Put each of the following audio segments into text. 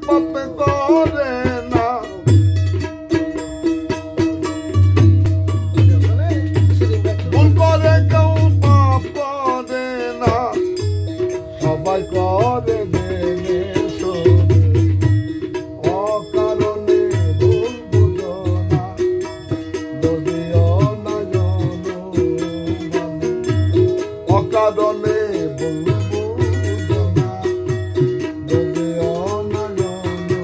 পাপ করে না, ভুল করে কেউ পাপ করে না, সবাই করে জেনে শুনে, অকারণে ভুল বুঝো না, যদিও না জানো মানে, অকারণে ভুল বুঝো না, যদিও না জানো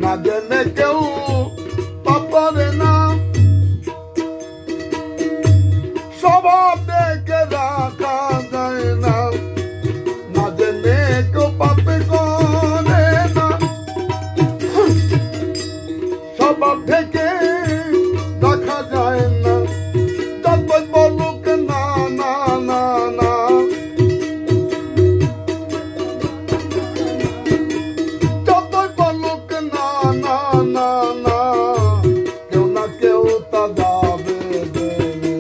না জেনে কেউ পাপ করে না, স্বভাব দেখে রাখা যায় না, না জেনে কেউ পাপ করে না, স্বভাব থেকে রাখা যায় না, যতই বলুক না না না না, যতই বলুক না না না না, কেউ না কেউ তা যাবে জেনে,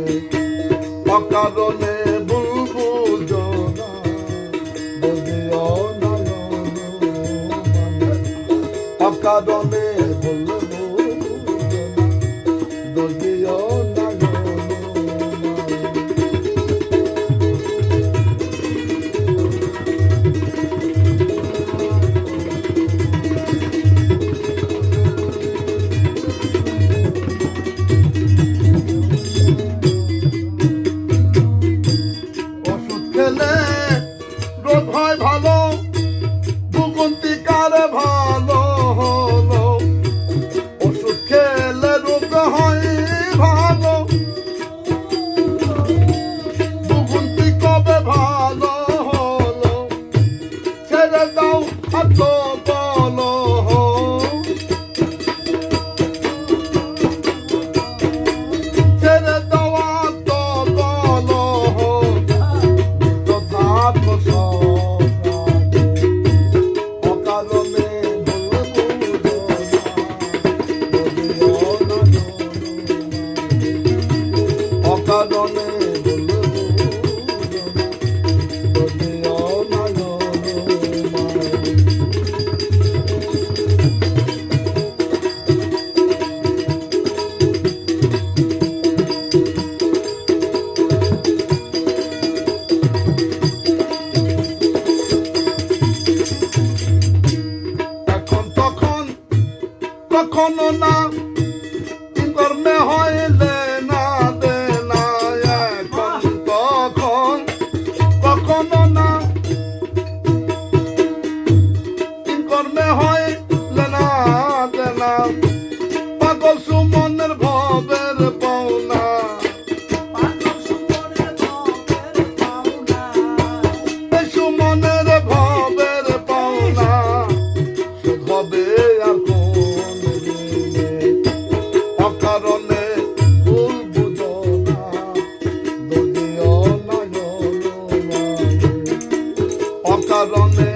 অকারণে ভুল বুঝো না, যদিও না জানো মানে, অকারণে ভুল বুঝো না, যদিও না জানো ওষুধ খেলে রোগ হয় ভালো, ভূগন্তিকার ভালো হলো, ওষুধ খেলে রোগ হয় ভালো, ভূগন্তি কবে ভালো হলো, ছেড়ে দাও হাত বলো, ছেড়ে দাও হাত বলো, তো থাকো সকালে, অকারণে ভুল বুঝো না, যদিও না জানো, অকারণে ভুল বুঝো না, যদিও না জানো এখন তখন কখনো না, কর্মে হইলে না দেনা, এখন তখন কখনো না, কর্মে হইলে না দেনা, পাগল সুমনের ভবের পাওনা, এই সুমনের ভবের পাওনা, শোধ হবে আর কোন দিনে, অকারণে ভুল বুঝো না, যদিও না জানো মানে, অকারণে